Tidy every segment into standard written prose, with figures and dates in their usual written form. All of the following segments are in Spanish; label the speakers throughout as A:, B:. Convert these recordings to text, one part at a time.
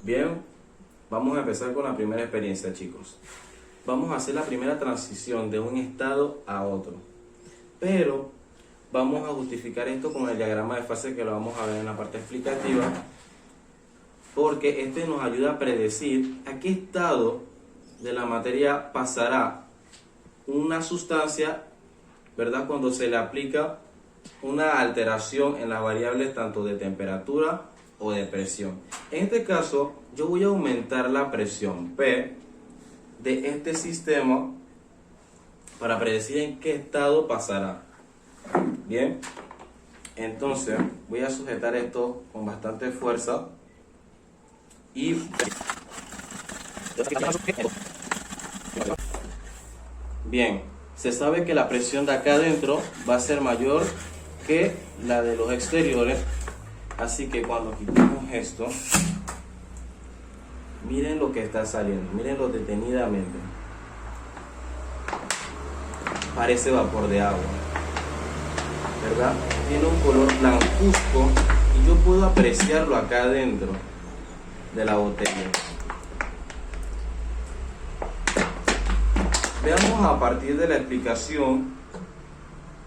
A: Bien, vamos a empezar con la primera experiencia, chicos. Vamos a hacer la primera transición de un estado a otro. Pero vamos a justificar esto con el diagrama de fase que lo vamos a ver en la parte explicativa, porque este nos ayuda a predecir a qué estado de la materia pasará una sustancia, ¿verdad?, cuando se le aplica una alteración en las variables tanto de temperatura o de presión. En este caso, yo voy a aumentar la presión P de este sistema para predecir en qué estado pasará. Bien, entonces voy a sujetar esto con bastante fuerza y bien, se sabe que la presión de acá adentro va a ser mayor que la de los exteriores, así que cuando quitamos esto, miren lo que está saliendo, mírenlo detenidamente. Parece vapor de agua, ¿verdad? Tiene un color blancuzco y yo puedo apreciarlo acá adentro de la botella. Veamos a partir de la explicación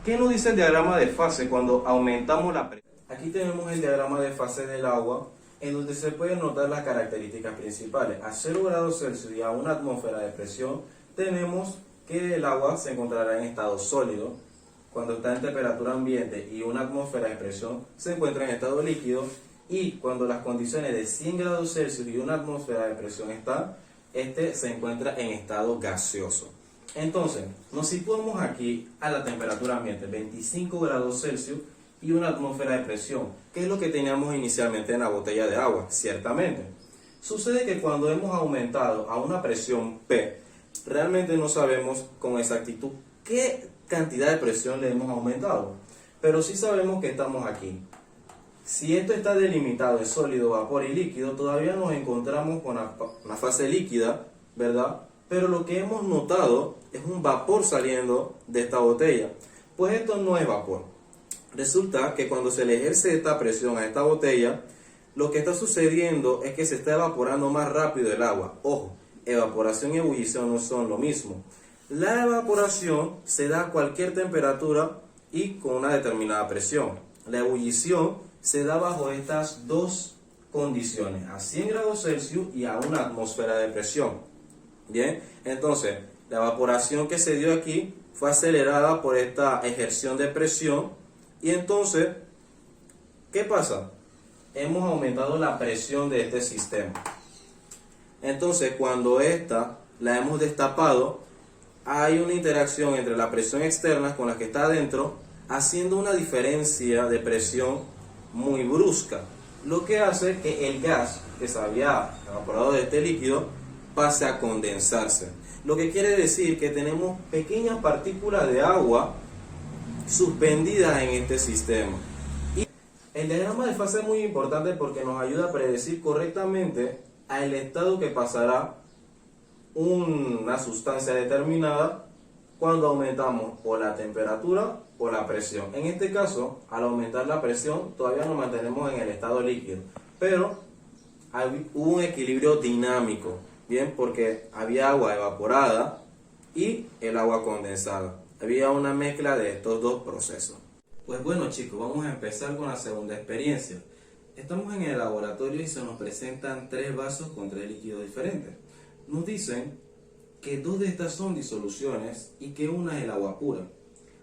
A: qué nos dice el diagrama de fase cuando aumentamos la presión. Aquí tenemos el diagrama de fase del agua, en donde se pueden notar las características principales. A 0 grados Celsius y a una atmósfera de presión, tenemos que el agua se encontrará en estado sólido. Cuando está en temperatura ambiente y una atmósfera de presión, se encuentra en estado líquido. Y cuando las condiciones de 100 grados Celsius y una atmósfera de presión están, se encuentra en estado gaseoso. Entonces, nos situamos aquí a la temperatura ambiente, 25 grados Celsius y una atmósfera de presión, que es lo que teníamos inicialmente en la botella de agua, ciertamente. Sucede que cuando hemos aumentado a una presión P, realmente no sabemos con exactitud qué cantidad de presión le hemos aumentado, pero sí sabemos que estamos aquí. Si esto está delimitado de sólido, vapor y líquido, todavía nos encontramos con la fase líquida, ¿verdad? Pero lo que hemos notado es un vapor saliendo de esta botella. Pues esto no es vapor. Resulta que cuando se le ejerce esta presión a esta botella, lo que está sucediendo es que se está evaporando más rápido el agua. Ojo, evaporación y ebullición no son lo mismo. La evaporación se da a cualquier temperatura y con una determinada presión. La ebullición se da bajo estas dos condiciones, a 100 grados Celsius y a una atmósfera de presión. Bien, entonces la evaporación que se dio aquí fue acelerada por esta ejerción de presión y entonces, ¿qué pasa? Hemos aumentado la presión de este sistema. Entonces, cuando esta la hemos destapado, hay una interacción entre la presión externa con la que está adentro, haciendo una diferencia de presión muy brusca, lo que hace que el gas que se había evaporado de este líquido pase a condensarse. Lo que quiere decir que tenemos pequeñas partículas de agua suspendidas en este sistema. Y el diagrama de fase es muy importante porque nos ayuda a predecir correctamente el estado que pasará una sustancia determinada cuando aumentamos o la temperatura o la presión. En este caso, al aumentar la presión, todavía nos mantenemos en el estado líquido, pero hubo un equilibrio dinámico, bien, porque había agua evaporada y el agua condensada. Había una mezcla de estos dos procesos. Pues bueno, chicos, vamos a empezar con la segunda experiencia. Estamos en el laboratorio y se nos presentan 3 vasos con 3 líquidos diferentes. Nos dicen que 2 de estas son disoluciones y que una es el agua pura.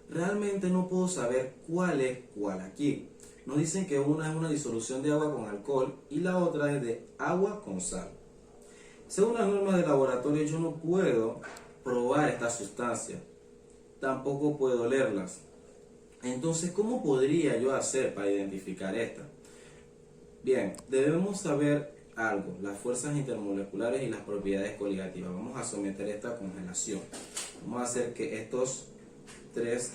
A: Realmente no puedo saber cuál es cuál aquí. Nos dicen que una es una disolución de agua con alcohol y la otra es de agua con sal. Según las normas del laboratorio, yo no puedo probar estas sustancias, tampoco puedo olerlas. Entonces, ¿cómo podría yo hacer para identificar estas? Bien, debemos saber algo, las fuerzas intermoleculares y las propiedades coligativas. Vamos a someter esta congelación. Vamos a hacer que estos 3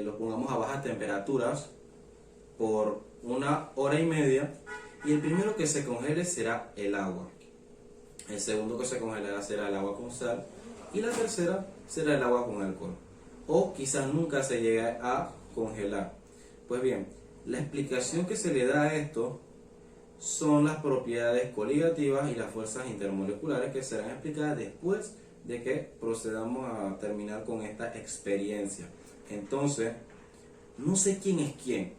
A: los pongamos a bajas temperaturas por 1 hora y media. Y el primero que se congele será el agua. El segundo que se congelará será el agua con sal. Y la tercera será el agua con alcohol. O quizás nunca se llegue a congelar. Pues bien, la explicación que se le da a esto son las propiedades coligativas y las fuerzas intermoleculares que serán explicadas después de que procedamos a terminar con esta experiencia. Entonces, no sé quién es quién,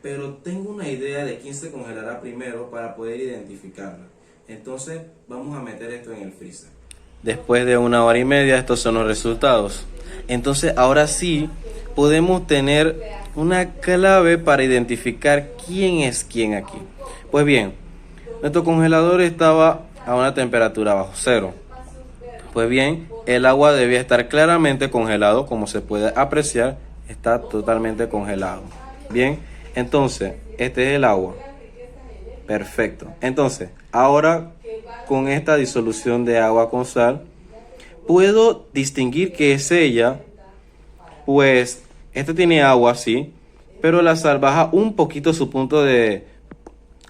A: pero tengo una idea de quién se congelará primero para poder identificarla. Entonces, vamos a meter esto en el freezer. Después de 1 hora y media, estos son los resultados. Entonces, ahora sí, podemos tener una clave para identificar quién es quién aquí. Pues bien, nuestro congelador estaba a una temperatura bajo cero. Pues bien, el agua debía estar claramente congelado, como se puede apreciar, está totalmente congelado. Bien, entonces, este es el agua. Perfecto. Entonces, ahora con esta disolución de agua con sal, puedo distinguir que es ella, pues, este tiene agua, sí, pero la sal baja un poquito su punto de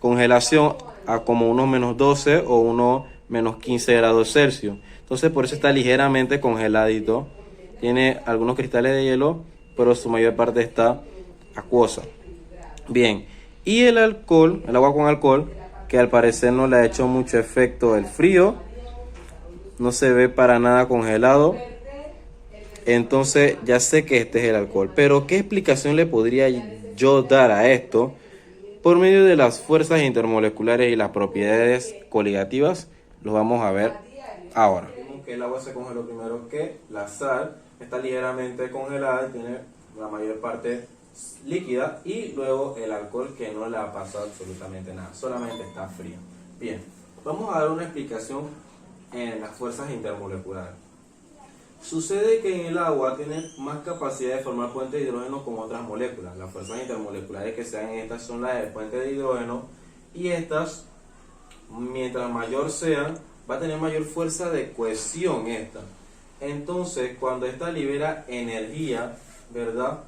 A: congelación a como unos -12 o unos -15 grados Celsius. Entonces por eso está ligeramente congeladito. Tiene algunos cristales de hielo, pero su mayor parte está acuosa. Bien, y el alcohol, el agua con alcohol, que al parecer no le ha hecho mucho efecto el frío, no se ve para nada congelado. Entonces ya sé que este es el alcohol. Pero ¿qué explicación le podría yo dar a esto? Por medio de las fuerzas intermoleculares y las propiedades coligativas, los vamos a ver ahora. Vimos que el agua se congeló primero que la sal, está ligeramente congelada y tiene la mayor parte líquida, y luego el alcohol, que no le ha pasado absolutamente nada, solamente está frío. Bien, vamos a dar una explicación en las fuerzas intermoleculares. Sucede que en el agua tiene más capacidad de formar puentes de hidrógeno con otras moléculas. Las fuerzas intermoleculares que se dan en estas son las del puente de hidrógeno, y estas, mientras mayor sean, va a tener mayor fuerza de cohesión esta. Entonces, cuando esta libera energía, ¿verdad?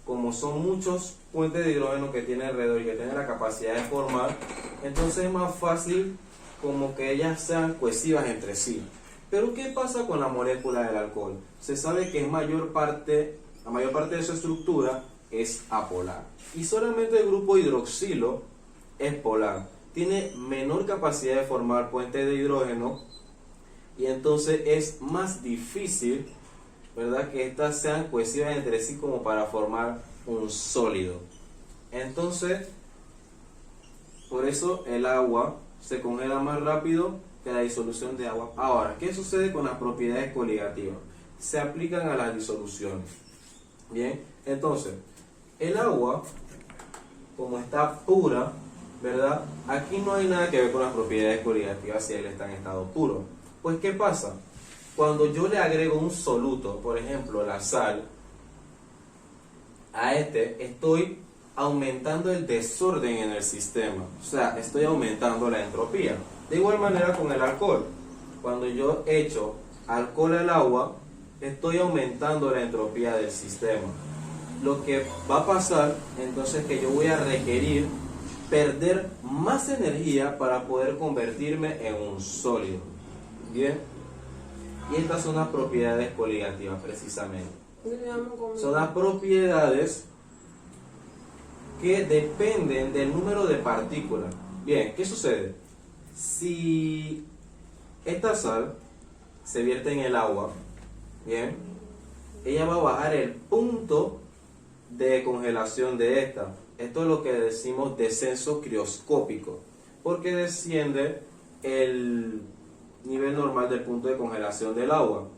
A: Como son muchos puentes de hidrógeno que tiene alrededor y que tiene la capacidad de formar, entonces es más fácil como que ellas sean cohesivas entre sí. Pero ¿qué pasa con la molécula del alcohol? Se sabe que la mayor parte de su estructura es apolar. Y solamente el grupo hidroxilo es polar. Tiene menor capacidad de formar puentes de hidrógeno, y entonces es más difícil, ¿verdad?, que estas sean cohesivas entre sí como para formar un sólido. Entonces, por eso el agua se congela más rápido que la disolución de agua. Ahora, ¿qué sucede con las propiedades coligativas? Se aplican a las disoluciones. Bien, entonces, el agua, como está pura, ¿verdad? Aquí no hay nada que ver con las propiedades coligativas si él está en estado puro. Pues, ¿qué pasa? Cuando yo le agrego un soluto, por ejemplo, la sal, a estoy aumentando el desorden en el sistema. O sea, estoy aumentando la entropía. De igual manera con el alcohol. Cuando yo echo alcohol al agua, estoy aumentando la entropía del sistema. Lo que va a pasar entonces es que yo voy a requerir perder más energía para poder convertirme en un sólido. Bien. Y estas son las propiedades coligativas precisamente. Son las propiedades que dependen del número de partículas. Bien, ¿qué sucede? Si esta sal se vierte en el agua, bien, ella va a bajar el punto de congelación de esta. Esto es lo que decimos descenso crioscópico, porque desciende el nivel normal del punto de congelación del agua.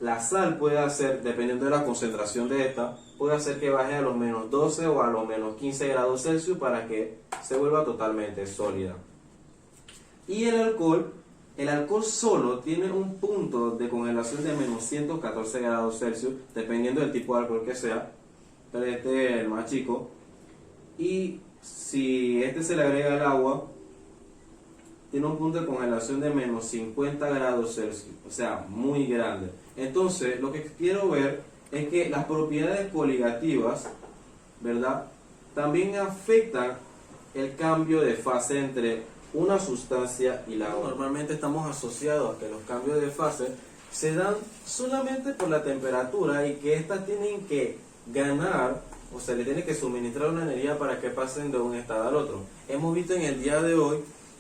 A: La sal puede hacer, dependiendo de la concentración de esta, puede hacer que baje a los -12 o a los -15 grados Celsius para que se vuelva totalmente sólida. Y el alcohol solo tiene un punto de congelación de -114 grados Celsius, dependiendo del tipo de alcohol que sea, pero este es el más chico. Y si este se le agrega al agua, tiene un punto de congelación de -50 grados Celsius, o sea, muy grande. Entonces, lo que quiero ver es que las propiedades coligativas, ¿verdad?, también afectan el cambio de fase entre una sustancia y la otra. Normalmente estamos asociados a que los cambios de fase se dan solamente por la temperatura y que éstas tienen que ganar o se le tiene que suministrar una energía para que pasen de un estado al otro. Hemos visto en el día de hoy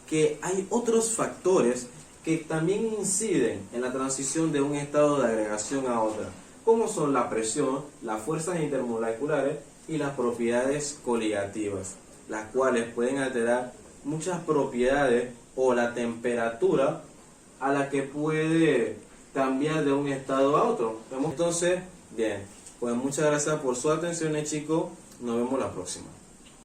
A: que hay otros factores que también inciden en la transición de un estado de agregación a otra, como son la presión, las fuerzas intermoleculares y las propiedades coligativas, las cuales pueden alterar muchas propiedades o la temperatura a la que puede cambiar de un estado a otro. Entonces, bien, pues muchas gracias por su atención, chicos. Nos vemos la próxima.